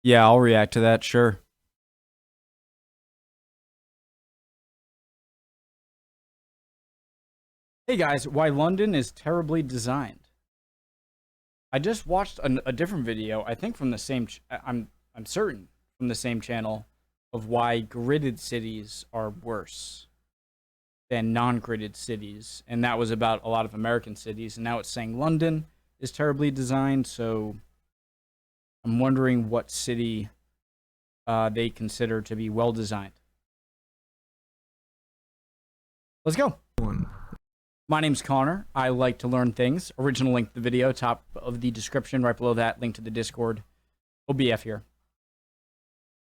Yeah, I'll react to that, sure. Hey guys, why London is terribly designed. I just watched a different video, I think from the same, I'm certain from the same channel, of why gridded cities are worse than non-gridded cities, and that was about a lot of American cities, and now it's saying London is terribly designed, so I'm wondering what city they consider to be well designed. Let's go. My name's Connor. I like to learn things. Original link to the video, top of the description. Right below that, link to the Discord. OBF here.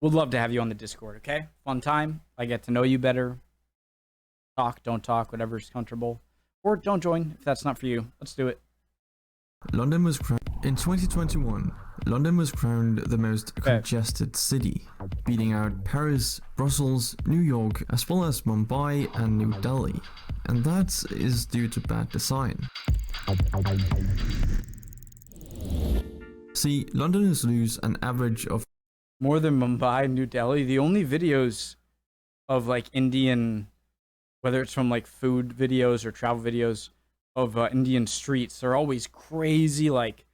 Would love to have you on the Discord, okay? Fun time. I get to know you better. Talk, don't talk, whatever's comfortable. Or don't join if that's not for you. Let's do it. London was crowned in 2021. London was crowned the most congested city, beating out Paris, Brussels, New York, as well as Mumbai and New Delhi. And that is due to bad design. See, Londoners lose an average of more than Mumbai and New Delhi. The only videos of like Indian, whether it's from like food videos or travel videos of Indian streets, they're always crazy, like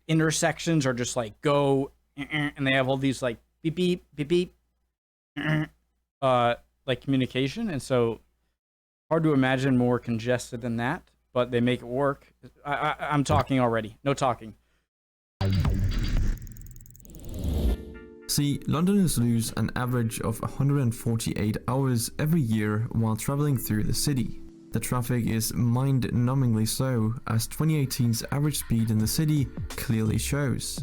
intersections are just like go, and they have all these like beep beep beep beep, like communication, and so hard to imagine more congested than that, but they make it work. I'm talking already. No talking. See, Londoners lose an average of 148 hours every year while traveling through the city. The traffic is mind-numbingly slow, as 2018's average speed in the city clearly shows.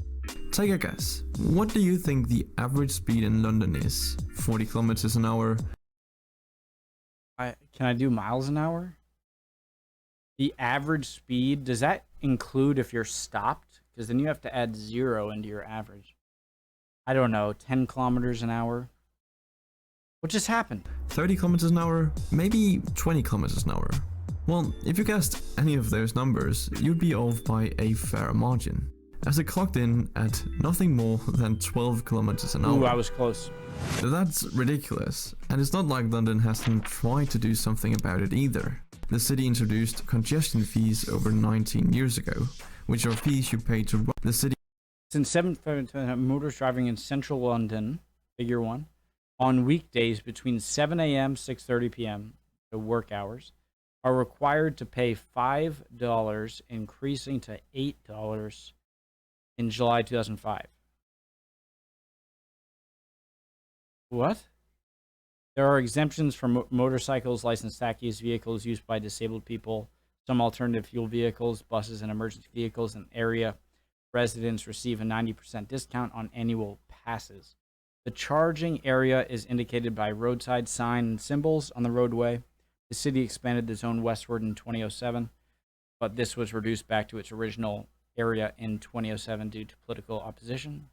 Take a guess. What do you think the average speed in London is? 40 kilometers an hour? Can I do miles an hour? The average speed, does that include if you're stopped? Because then you have to add 0 into your average. I don't know, 10 kilometers an hour? What just happened? 30 kilometers an hour? Maybe 20 kilometers an hour? Well, if you guessed any of those numbers, you'd be off by a fair margin, as it clocked in at nothing more than 12 kilometers an hour. Ooh, I was close. That's ridiculous, and it's not like London hasn't tried to do something about it either. The city introduced congestion fees over 19 years ago, which are fees you pay to run the city. Since 7 motors driving in central London, figure 1, on weekdays between 7 a.m. 6:30 p.m. the work hours, are required to pay $5, increasing to $8 in July 2005. What? There are exemptions for motorcycles, licensed taxis, vehicles used by disabled people, some alternative fuel vehicles, buses, and emergency vehicles, and area residents receive a 90% discount on annual passes. The charging area is indicated by roadside sign and symbols on the roadway. The city expanded the zone westward in 2007, but this was reduced back to its original area in 2007 due to political opposition.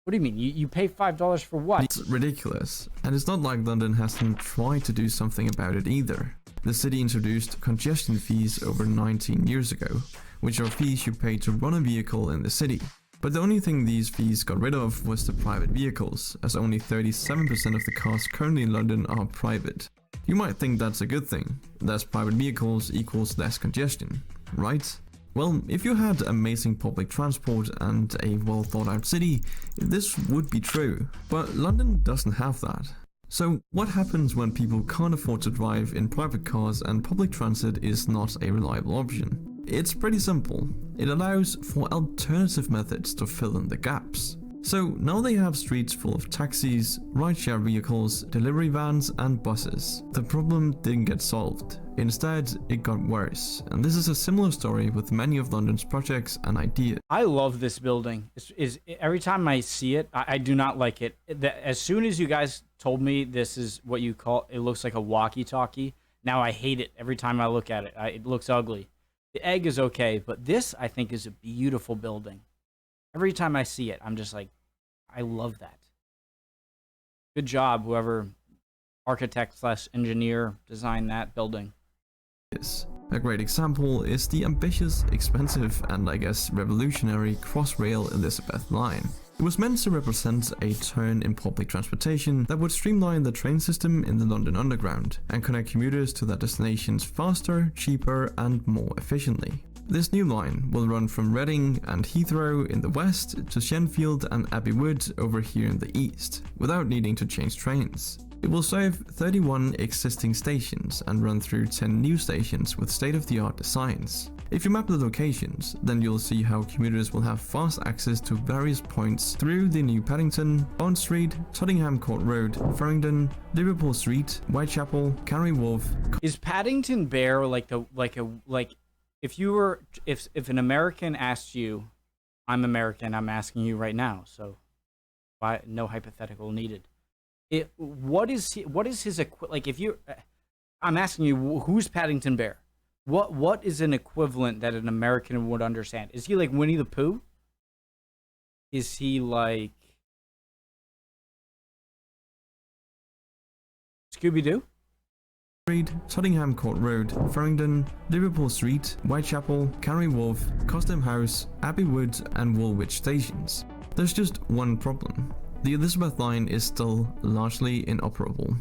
What do you mean? You pay $5 for what? It's ridiculous, and it's not like London hasn't tried to do something about it either. The city introduced congestion fees over 19 years ago, which are fees you pay to run a vehicle in the city. But the only thing these fees got rid of was the private vehicles, as only 37% of the cars currently in London are private. You might think that's a good thing. Less private vehicles equals less congestion, right? Well, if you had amazing public transport and a well thought out city, this would be true. But London doesn't have that. So what happens when people can't afford to drive in private cars and public transit is not a reliable option? It's pretty simple. It allows for alternative methods to fill in the gaps. So now they have streets full of taxis, rideshare vehicles, delivery vans and buses. The problem didn't get solved. Instead, it got worse. And this is a similar story with many of London's projects and ideas. I love this building. Every time I see it, I do not like it. As soon as you guys told me this is what you call, it looks like a walkie-talkie, now I hate it every time I look at it. It looks ugly. The egg is okay, but this I think is a beautiful building. Every time I see it, I'm just like, I love that. Good job, whoever architect / engineer designed that building. A great example is the ambitious, expensive, and I guess revolutionary Crossrail Elizabeth line. It was meant to represent a turn in public transportation that would streamline the train system in the London Underground and connect commuters to their destinations faster, cheaper, and more efficiently. This new line will run from Reading and Heathrow in the west to Shenfield and Abbey Wood over here in the east, without needing to change trains. It will serve 31 existing stations and run through 10 new stations with state-of-the-art designs. If you map the locations, then you'll see how commuters will have fast access to various points through the new Paddington, Bond Street, Tottenham Court Road, Farringdon, Liverpool Street, Whitechapel, Canary Wharf. Is Paddington Bear if an American asked you, I'm American, I'm asking you right now, so no hypothetical needed. What is his like? If you, I'm asking you, who's Paddington Bear? What is an equivalent that an American would understand? Is he like Winnie the Pooh? Is he like Scooby-Doo? Tottenham Court Road, Farringdon, Liverpool Street, Whitechapel, Canary Wharf, Custom House, Abbey Wood, and Woolwich stations. There's just one problem. The Elizabeth line is still largely inoperable.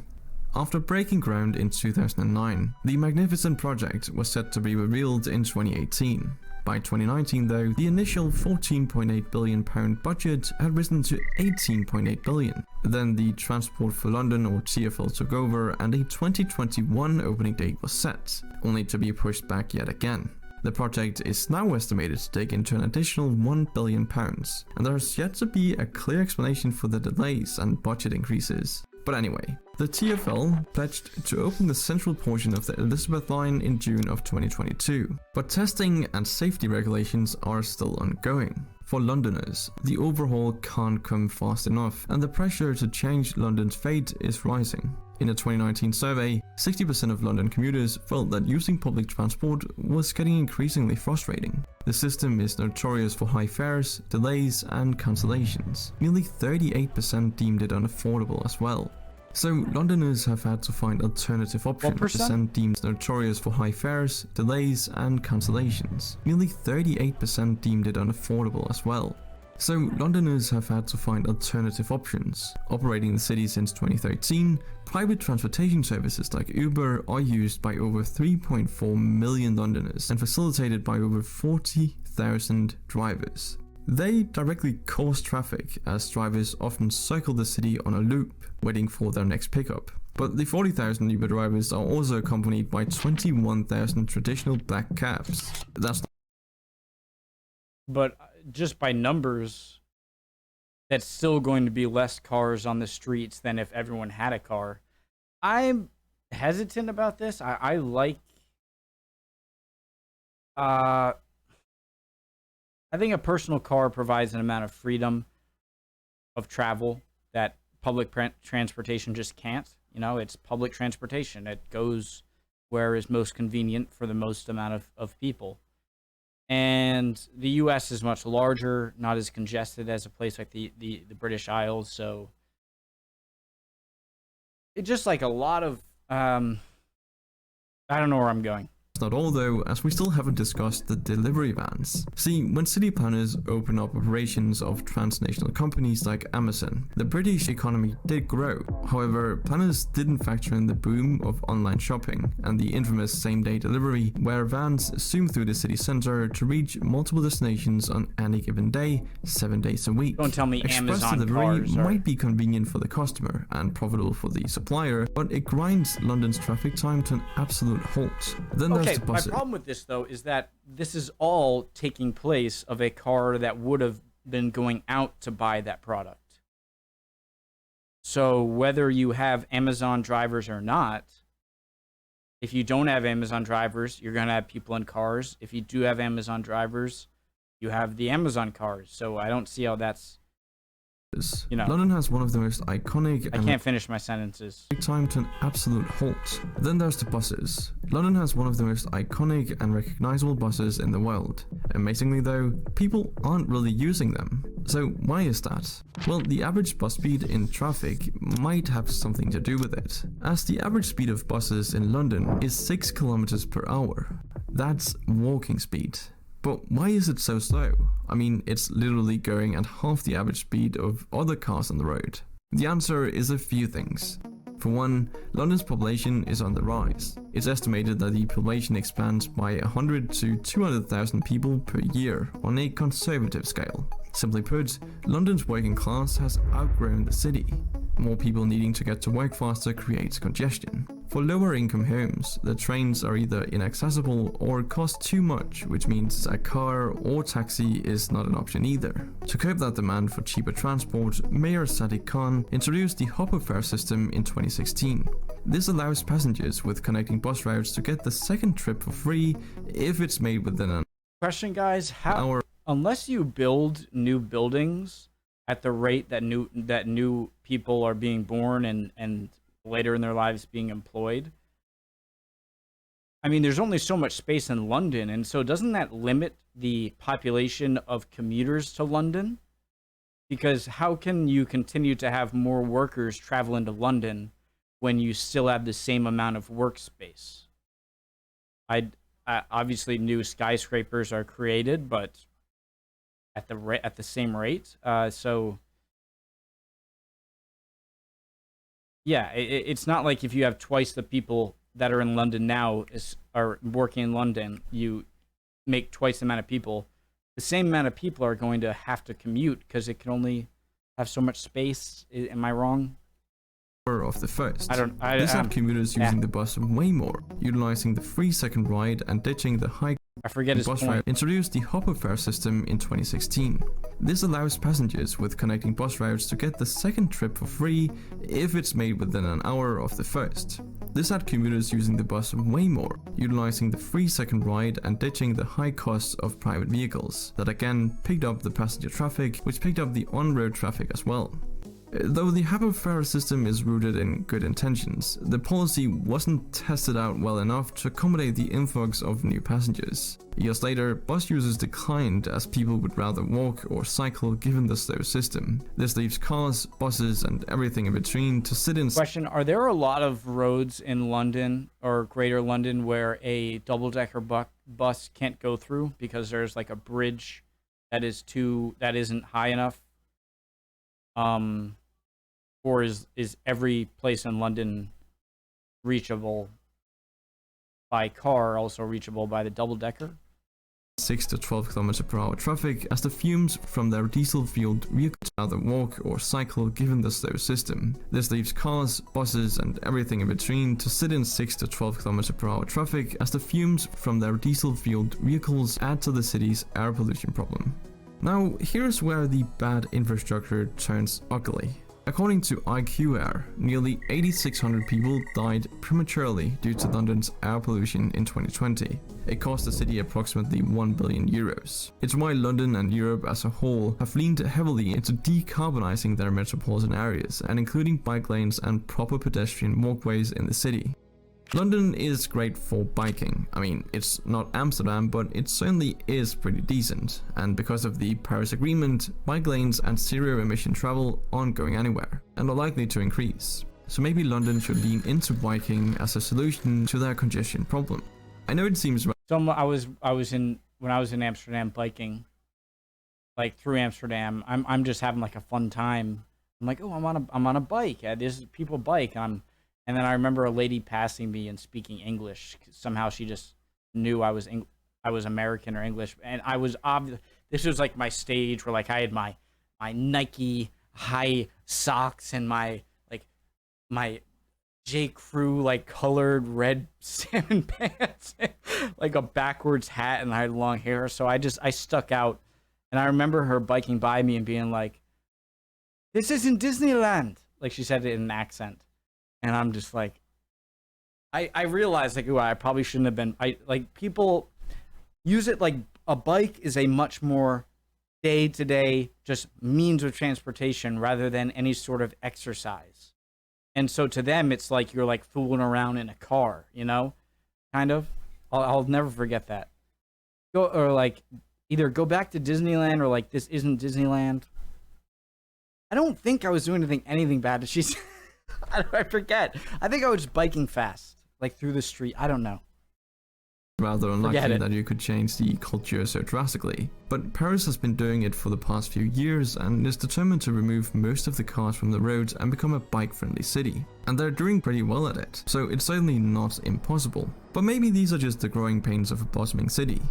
After breaking ground in 2009, the magnificent project was set to be revealed in 2018. By 2019 though, the initial £14.8 billion budget had risen to £18.8 billion. Then the Transport for London or TfL took over and a 2021 opening date was set, only to be pushed back yet again. The project is now estimated to take into an additional £1 billion, and there has yet to be a clear explanation for the delays and budget increases. But anyway, the TfL pledged to open the central portion of the Elizabeth line in June of 2022, but testing and safety regulations are still ongoing. For Londoners, the overhaul can't come fast enough, and the pressure to change London's fate is rising. In a 2019 survey, 60% of London commuters felt that using public transport was getting increasingly frustrating. The system is notorious for high fares, delays, and cancellations. Nearly 38% deemed it unaffordable as well. So Londoners have had to find alternative options. Percent deemed notorious for high fares, delays, and cancellations. Nearly 38% deemed it unaffordable as well. So Londoners have had to find alternative options. Operating the city since 2013, private transportation services like Uber are used by over 3.4 million Londoners and facilitated by over 40,000 drivers. They directly cause traffic, as drivers often circle the city on a loop, waiting for their next pickup. But the 40,000 Uber drivers are also accompanied by 21,000 traditional black cabs. But just by numbers, that's still going to be less cars on the streets than if everyone had a car. I'm hesitant about this. I think a personal car provides an amount of freedom of travel that public transportation just can't. You know, it's public transportation. It goes where is most convenient for the most amount of people. And the U.S. is much larger, not as congested as a place like the British Isles. So it's just like a lot of, I don't know where I'm going. Not all though, as we still haven't discussed the delivery vans. See, when city planners opened up operations of transnational companies like Amazon, the British economy did grow. However, planners didn't factor in the boom of online shopping and the infamous same-day delivery, where vans zoom through the city centre to reach multiple destinations on any given day, 7 days a week. Don't tell me Express Amazon delivery cars might be convenient for the customer and profitable for the supplier, but it grinds London's traffic time to an absolute halt. Then there's the my buses. problem with this, though, is that this is all taking place of a car that would have been going out to buy that product. So whether you have Amazon drivers or not, if you don't have Amazon drivers, you're going to have people in cars. If you do have Amazon drivers, you have the Amazon cars. So I don't see how that's, you know. London has one of the most iconic I can't finish my sentences. time to an absolute halt. Then there's the buses. London has one of the most iconic and recognizable buses in the world. Amazingly though, people aren't really using them. So why is that? Well, the average bus speed in traffic might have something to do with it, as the average speed of buses in London is 6 km per hour. That's walking speed. But why is it so slow? I mean, it's literally going at half the average speed of other cars on the road. The answer is a few things. For one, London's population is on the rise. It's estimated that the population expands by 100 to 200,000 people per year on a conservative scale. Simply put, London's working class has outgrown the city. More people needing to get to work faster creates congestion. For lower income homes, the trains are either inaccessible or cost too much, which means a car or taxi is not an option either. To curb that demand for cheaper transport, Mayor Sadiq Khan introduced the HopAGone system in 2016. This allows passengers with connecting bus routes to get the second trip for free if it's made within an Question, guys, hour. Unless you build new buildings at the rate that new people are being born and later in their lives being employed, I mean, there's only so much space in London, and so doesn't that limit the population of commuters to London? Because how can you continue to have more workers travel into London when you still have the same amount of workspace? Obviously new skyscrapers are created, but at the same rate. So yeah, it's not like if you have twice the people that are in London now are working in London, you make twice the amount of people. The same amount of people are going to have to commute because it can only have so much space. Am I wrong? Of the first. This had commuters using the bus way more, utilizing the free second ride and ditching the high I forget his bus point. route. Introduced the HopAGone system in 2016. This allows passengers with connecting bus routes to get the second trip for free if it's made within an hour of the first. This had commuters using the bus way more, utilizing the free second ride and ditching the high costs of private vehicles. That again picked up the passenger traffic, which picked up the on-road traffic as well. Though the HopAGone system is rooted in good intentions, the policy wasn't tested out well enough to accommodate the influx of new passengers. Years later, bus users declined as people would rather walk or cycle given the slow system. This leaves cars, buses, and everything in between to sit in. Question, are there a lot of roads in London or Greater London where a double-decker bus can't go through because there's like a bridge that isn't high enough? Or is every place in London reachable by car, also reachable by the double-decker? 6 to 12 km/h traffic as the fumes from their diesel-fueled vehicles rather walk or cycle given the slow system. This leaves cars, buses, and everything in between to sit in 6 to 12 km/h traffic as the fumes from their diesel-fueled vehicles add to the city's air pollution problem. Now, here's where the bad infrastructure turns ugly. According to IQ Air, nearly 8,600 people died prematurely due to London's air pollution in 2020. It cost the city approximately €1 billion. It's why London and Europe as a whole have leaned heavily into decarbonizing their metropolitan areas and including bike lanes and proper pedestrian walkways in the city. London is great for biking. I mean, it's not Amsterdam, but it certainly is pretty decent. And because of the Paris Agreement, bike lanes and zero-emission travel aren't going anywhere, and are likely to increase. So maybe London should lean into biking as a solution to their congestion problem. I know it seems So when I was in Amsterdam biking, like through Amsterdam, I'm just having like a fun time. I'm like, oh, I'm on a bike. There's people bike, and then I remember a lady passing me and speaking English. Somehow she just knew I was American or English, and I was obvious. This was like my stage where like I had my Nike high socks and my J. Crew like colored red salmon pants, like a backwards hat, and I had long hair. So I stuck out, and I remember her biking by me and being like, "This isn't Disneyland," like she said it in an accent. And I'm just like, I realized like, ooh, I probably shouldn't have been. People use it like a bike is a much more day-to-day just means of transportation rather than any sort of exercise. And so to them, it's like you're like fooling around in a car, you know, kind of. I'll never forget that. Either go back to Disneyland or like this isn't Disneyland. I don't think I was doing anything bad. She's. I forget. I think I was biking fast, like through the street. I don't know. rather Forget unlikely it. that you could change the culture so drastically. But Paris has been doing it for the past few years and is determined to remove most of the cars from the roads and become a bike-friendly city. And they're doing pretty well at it, so it's certainly not impossible. But maybe these are just the growing pains of a blossoming city.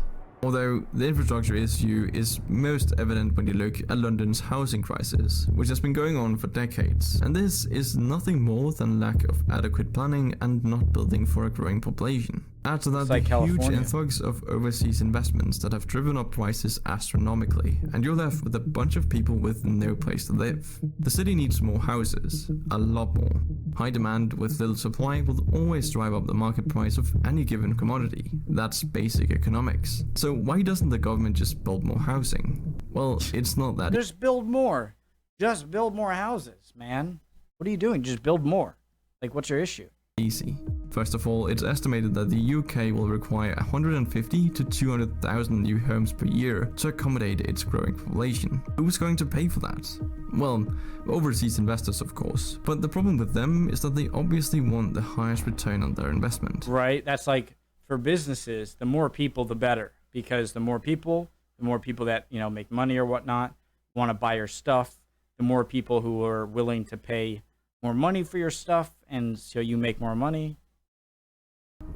Although the infrastructure issue is most evident when you look at London's housing crisis, which has been going on for decades. And this is nothing more than lack of adequate planning and not building for a growing population. Add to that It's the like huge California. influx of overseas investments that have driven up prices astronomically, and you're left with a bunch of people with no place to live. The city needs more houses, a lot more. High demand with little supply will always drive up the market price of any given commodity. That's basic economics. So why doesn't the government just build more housing? Well, it's not that Just build more. Just build more houses, man. What are you doing? Just build more. Like, what's your issue? easy. First of all, it's estimated that the UK will require 150 to 200,000 new homes per year to accommodate its growing population. Who's going to pay for that? Well, overseas investors, of course. But the problem with them is that they obviously want the highest return on their investment. Right? That's like, for businesses, the more people, the better. Because the more people that, you know, make money or whatnot, want to buy your stuff, the more people who are willing to pay more money for your stuff, and so you make more money.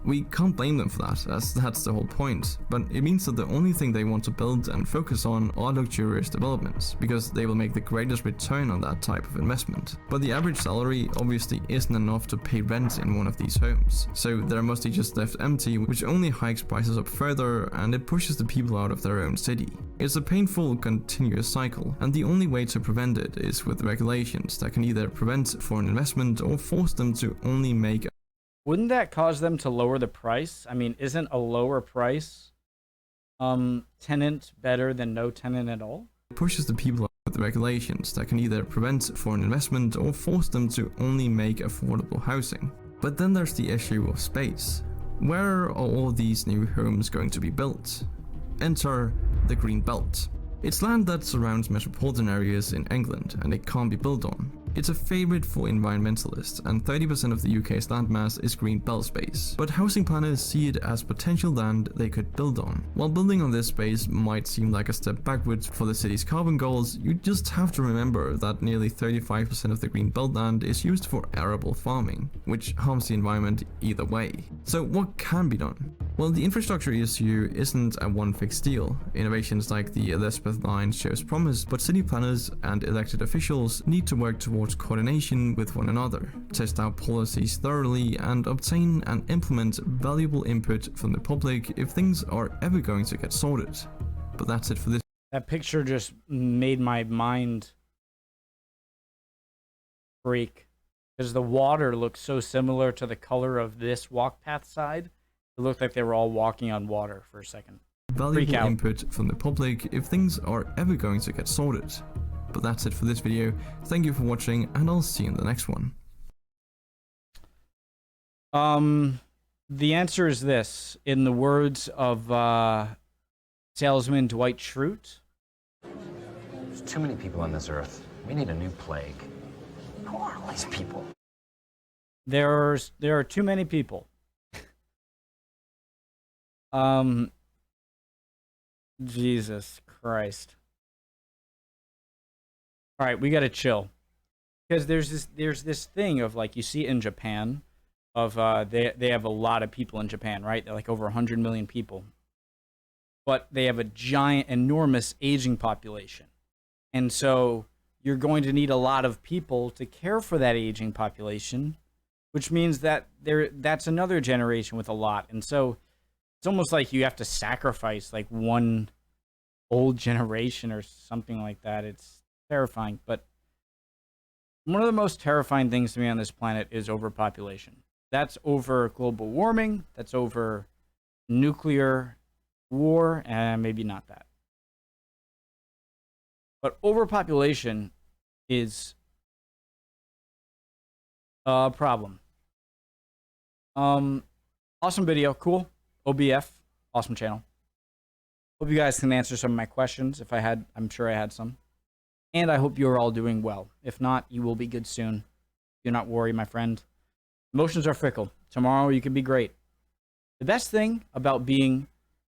We can't blame them for that, as that's the whole point, but it means that the only thing they want to build and focus on are luxurious developments, because they will make the greatest return on that type of investment. But the average salary obviously isn't enough to pay rent in one of these homes, so they're mostly just left empty, which only hikes prices up further, and it pushes the people out of their own city. It's a painful, continuous cycle, and the only way to prevent it is with regulations that can either prevent foreign investment or force them to only make. Wouldn't that cause them to lower the price? I mean, isn't a lower price tenant better than no tenant at all? Pushes the people out with regulations that can either prevent foreign investment or force them to only make affordable housing. But then there's the issue of space. Where are all these new homes going to be built? Enter the Green Belt. It's land that surrounds metropolitan areas in England, and it can't be built on. It's a favorite for environmentalists, and 30% of the UK's landmass is green belt space. But housing planners see it as potential land they could build on. While building on this space might seem like a step backwards for the city's carbon goals, you just have to remember that nearly 35% of the green belt land is used for arable farming, which harms the environment either way. So what can be done? Well, the infrastructure issue isn't a one fixed deal. Innovations like the Elizabeth line shows promise, but city planners and elected officials need to work towards coordination with one another, test out policies thoroughly, and obtain and implement valuable input from the public if things are ever going to get sorted. But that's it for this. That picture just made my mind freak, because the water looks so similar to the color of this walk path side. It looked like they were all walking on water for a second. Valuable input from the public if things are ever going to get sorted. But that's it for this video. Thank you for watching, and I'll see you in the next one. The answer is this. In the words of salesman Dwight Schrute. There's too many people on this earth. We need a new plague. Who are all these people? There are too many people. Jesus Christ. All right, we got to chill. Because there's this thing of, like, you see in Japan of they have a lot of people in Japan, right? They're like over 100 million people. But they have a giant, enormous aging population. And so you're going to need a lot of people to care for that aging population, which means that that's another generation with a lot. And so it's almost like you have to sacrifice like one old generation or something like that. It's terrifying. But one of the most terrifying things to me on this planet is overpopulation. That's over global warming. That's over nuclear war, and maybe not that. But overpopulation is a problem. Awesome video, cool. OBF, awesome channel. Hope you guys can answer some of my questions. If I had, I'm sure I had some. And I hope you're all doing well. If not, you will be good soon. Do not worry, my friend. Emotions are fickle. Tomorrow you could be great. The best thing about being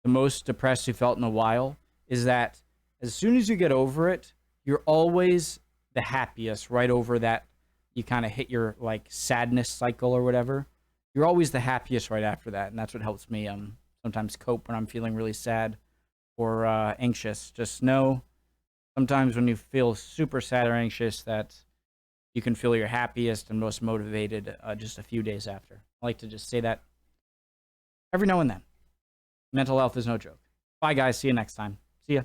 the most depressed you felt in a while is that as soon as you get over it, you're always the happiest right over that. You kind of hit your like sadness cycle or whatever. You're always the happiest right after that. And that's what helps me sometimes cope when I'm feeling really sad or anxious. Just know sometimes when you feel super sad or anxious that you can feel your happiest and most motivated just a few days after. I like to just say that every now and then. Mental health is no joke. Bye, guys. See you next time. See ya.